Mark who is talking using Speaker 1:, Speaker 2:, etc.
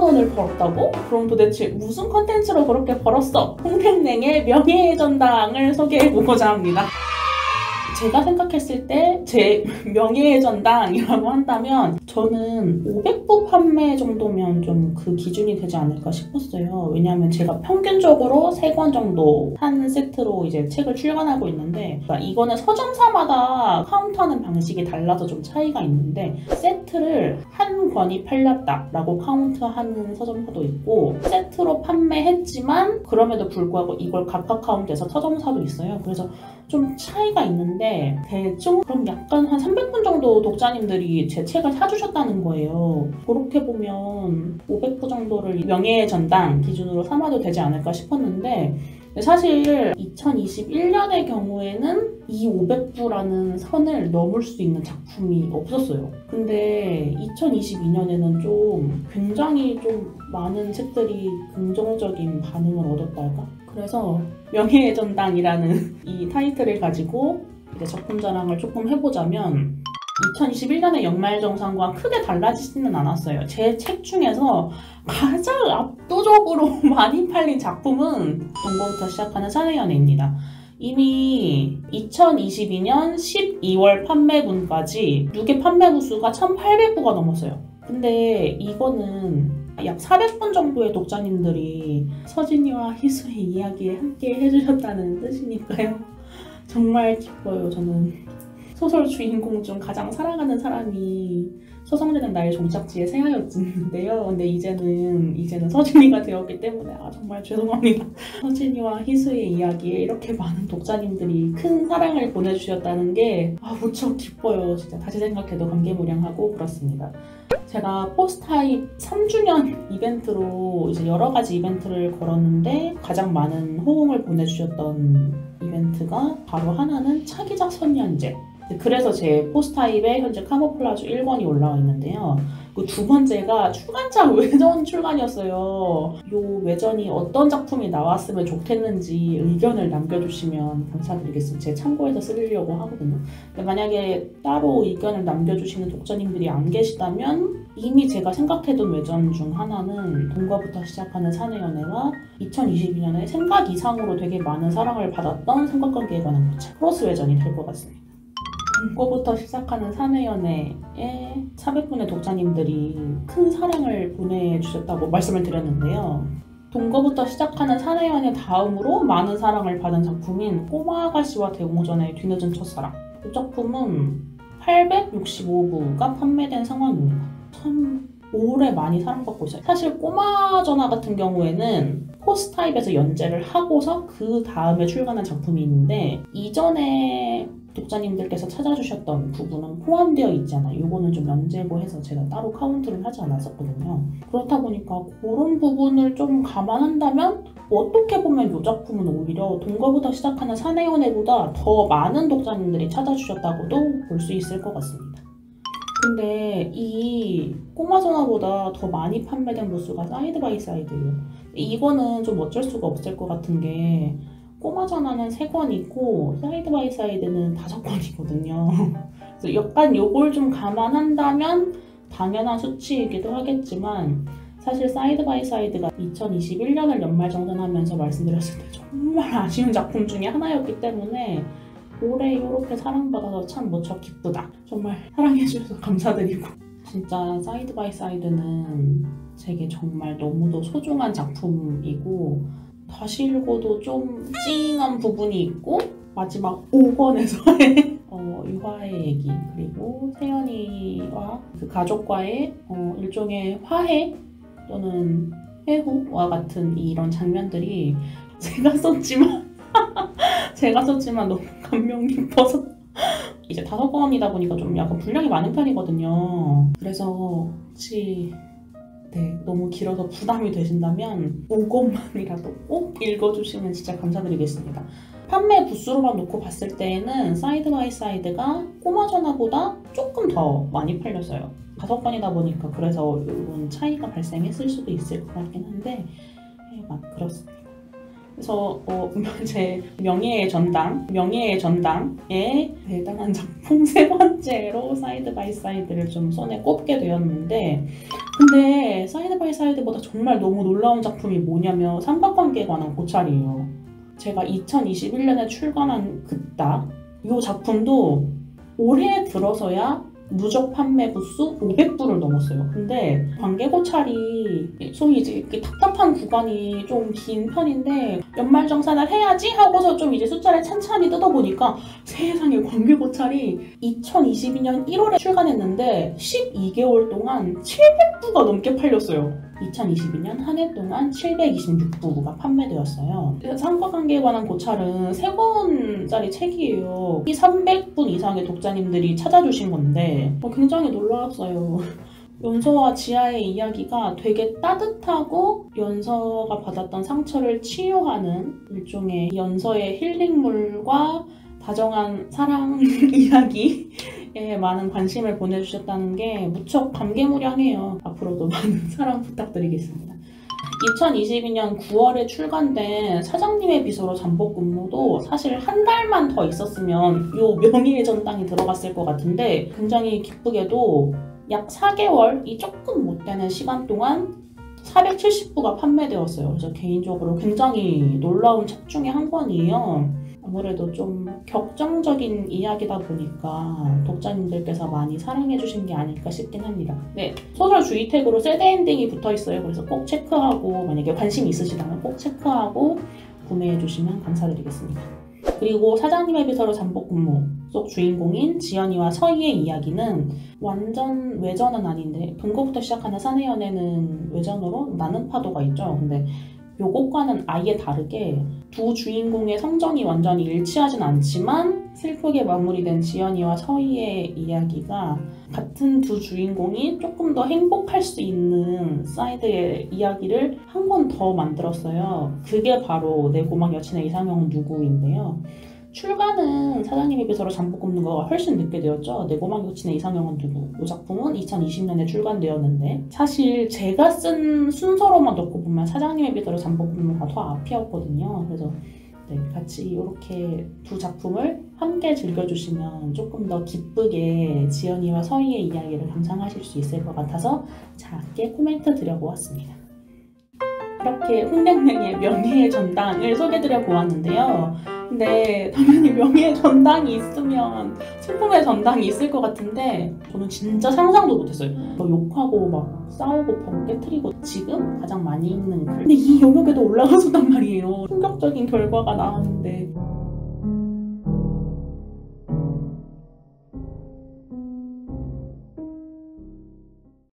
Speaker 1: 원을 벌었다고? 그럼 도대체 무슨 컨텐츠로 그렇게 벌었어? 홍땡땡의 명예의 전당을 소개해보고자 합니다. 제가 생각했을 때 제 명예의 전당이라고 한다면 저는 500부 판매 정도면 좀 그 기준이 되지 않을까 싶었어요. 왜냐하면 제가 평균적으로 3권 정도 한 세트로 이제 책을 출간하고 있는데, 그러니까 이거는 서점사마다 카운트하는 방식이 달라서 좀 차이가 있는데, 세트를 한 권이 팔렸다라고 카운트하는 서점사도 있고, 세트로 판매했지만 그럼에도 불구하고 이걸 각각 카운트해서 서점사도 있어요. 그래서 좀 차이가 있는데 대충 그럼 약간 한 300분 정도 독자님들이 제 책을 사주셨다는 거예요. 그렇게 보면 500부 정도를 명예의 전당 기준으로 삼아도 되지 않을까 싶었는데, 사실 2021년의 경우에는 이 500부라는 선을 넘을 수 있는 작품이 없었어요. 근데 2022년에는 좀 굉장히 좀 많은 책들이 긍정적인 반응을 얻었달까? 그래서 명예의 전당이라는 이 타이틀을 가지고 이제 작품 자랑을 조금 해보자면, 2021년의 연말정산과 크게 달라지지는 않았어요. 제 책 중에서 가장 압도적으로 많이 팔린 작품은 동거부터 시작하는 사내연애입니다. 이미 2022년 12월 판매분까지 누계 판매 부수가 1,800부가 넘었어요. 근데 이거는 약 400분 정도의 독자님들이 서진이와 희수의 이야기에 함께 해주셨다는 뜻이니까요. 정말 기뻐요. 저는 소설 주인공 중 가장 사랑하는 사람이 소성되는 나의 종착지의 새하였는데요. 근데 이제는 서진이가 되었기 때문에 정말 죄송합니다. 서진이와 희수의 이야기에 이렇게 많은 독자님들이 큰 사랑을 보내주셨다는 게 무척 기뻐요. 진짜 다시 생각해도 감개무량하고 그렇습니다. 제가 포스타입 3주년 이벤트로 이제 여러 가지 이벤트를 걸었는데, 가장 많은 호응을 보내주셨던 이벤트가 바로 하나는 차기작 선연제. 그래서 제 포스타입에 현재 카모플라주 1권이 올라와 있는데요. 그 두 번째가 출간작 외전 출간이었어요. 이 외전이 어떤 작품이 나왔으면 좋겠는지 의견을 남겨주시면 감사드리겠습니다. 제가 참고해서 쓰려고 하거든요. 근데 만약에 따로 의견을 남겨주시는 독자님들이 안 계시다면, 이미 제가 생각해둔 외전 중 하나는 동거부터 시작하는 사내연애와 2022년에 생각 이상으로 되게 많은 사랑을 받았던 삼각관계에 관한 책, 크로스 외전이 될 것 같습니다. 동거부터 시작하는 사내연애에 400분의 독자님들이 큰 사랑을 보내주셨다고 말씀을 드렸는데요. 동거부터 시작하는 사내연애 다음으로 많은 사랑을 받은 작품인 꼬마 아가씨와 대공전의 뒤늦은 첫사랑. 이 작품은 865부가 판매된 상황입니다. 참 오래 많이 사랑받고 있어요. 사실 꼬마 전화 같은 경우에는 포스타입에서 연재를 하고서 그 다음에 출간한 작품이 있는데, 이전에 독자님들께서 찾아주셨던 부분은 포함되어 있잖아요. 이거는 좀 연재고 해서 제가 따로 카운트를 하지 않았었거든요. 그렇다 보니까 그런 부분을 좀 감안한다면 어떻게 보면 이 작품은 오히려 동거부터 시작하는 사내연애보다 더 많은 독자님들이 찾아주셨다고도 볼 수 있을 것 같습니다. 근데 이 꼬마전화보다 더 많이 판매된 부수가 사이드 바이 사이드예요. 이거는 좀 어쩔 수가 없을 것 같은 게, 꼬마전화는 3권이고 사이드 바이 사이드는 5권이거든요. 그래서 약간 요걸 좀 감안한다면 당연한 수치이기도 하겠지만, 사실 사이드 바이 사이드가 2021년을 연말정산하면서 말씀드렸을 때 정말 아쉬운 작품 중에 하나였기 때문에 올해 이렇게 사랑받아서 참 무척 기쁘다. 정말 사랑해주셔서 감사드리고, 진짜 사이드 바이 사이드는 제게 정말 너무도 소중한 작품이고, 다시 읽어도 좀 찡한 부분이 있고, 마지막 5권에서의 유화의 얘기, 그리고 세연이와 그 가족과의 일종의 화해 또는 회후와 같은 이런 장면들이 제가 썼지만 너무 감명 깊어서 이제 5권이다 보니까 좀 약간 분량이 많은 편이거든요. 그래서 혹시 너무 길어서 부담이 되신다면 5권만이라도 꼭 읽어주시면 진짜 감사드리겠습니다. 판매 부수로만 놓고 봤을 때에는 사이드 바이 사이드가 꼬마전화보다 조금 더 많이 팔렸어요. 5권이다 보니까 그래서 이런 차이가 발생했을 수도 있을 것 같긴 한데, 그렇습니다. 그래서 제 명예의 전당의 대단한 작품 3번째로 사이드 바이 사이드를 좀 손에 꼽게 되었는데, 근데 사이드 바이 파리사이드보다 정말 너무 놀라운 작품이 뭐냐면 삼각관계에 관한 고찰이에요. 제가 2021년에 출간한 그따 이 작품도 올해 들어서야 누적 판매 부수 500부를 넘었어요. 근데 관계고찰이 소위 이제 답답한 구간이 좀 긴 편인데 연말정산을 해야지 하고서 좀 이제 숫자를 찬찬히 뜯어보니까 세상에 관계고찰이 2022년 1월에 출간했는데 12개월 동안 700부가 넘게 팔렸어요. 2022년 한 해 동안 726부가 판매되었어요. 삼각관계에 관한 고찰은 3권짜리 책이에요. 이 300분 이상의 독자님들이 찾아주신 건데 굉장히 놀라웠어요. 연서와 지아의 이야기가 되게 따뜻하고 연서가 받았던 상처를 치유하는 일종의 연서의 힐링물과 다정한 사랑 이야기에 많은 관심을 보내주셨다는 게 무척 감개무량해요. 앞으로도 많은 사랑 부탁드리겠습니다. 2022년 9월에 출간된 사장님의 비서로 잠복근무도 사실 한 달만 더 있었으면 요 명예의 전당이 들어갔을 것 같은데 굉장히 기쁘게도 약 4개월이 조금 못 되는 시간 동안 470부가 판매되었어요. 그래서 개인적으로 굉장히 놀라운 책 중에 한 권이에요. 아무래도 좀 격정적인 이야기다 보니까 독자님들께서 많이 사랑해주신 게 아닐까 싶긴 합니다. 네, 소설 주의 태그로 새드 엔딩이 붙어있어요. 그래서 꼭 체크하고 만약에 관심 있으시다면 꼭 체크하고 구매해주시면 감사드리겠습니다. 그리고 사장님의 비서로 잠복근무 속 주인공인 지연이와 서희의 이야기는 완전 외전은 아닌데 동거부터 시작하는 사내 연애는 외전으로 나는 파도가 있죠. 근데 요것과는 아예 다르게 두 주인공의 성정이 완전히 일치하진 않지만 슬프게 마무리된 지연이와 서희의 이야기가 같은 두 주인공이 조금 더 행복할 수 있는 사이드의 이야기를 한 권 더 만들었어요. 그게 바로 내 고막 여친의 이상형은 누구인데요. 출간은 사장님의 비서로 잠복근무가 훨씬 늦게 되었죠. 내 고막 여친의 이상형은 누구? 이 작품은 2020년에 출간되었는데 사실 제가 쓴 순서로만 놓고 보면 사장님의 비서로 잠복근무가 더 앞이었거든요. 그래서 네, 같이 이렇게 두 작품을 함께 즐겨주시면 조금 더 기쁘게 지연이와 서희의 이야기를 감상하실 수 있을 것 같아서 작게 코멘트 드려보았습니다. 이렇게 홍땡땡의 명예의 전당을 소개드려 보았는데요. 근데 당연히 명예의 전당이 있으면 슬픔의 전당이 있을 것 같은데 저는 진짜 상상도 못했어요. 욕하고 막 싸우고 벽 깨트리고 지금 가장 많이 읽는 글. 근데 이 영역에도 올라가서단 말이에요. 충격적인 결과가 나왔는데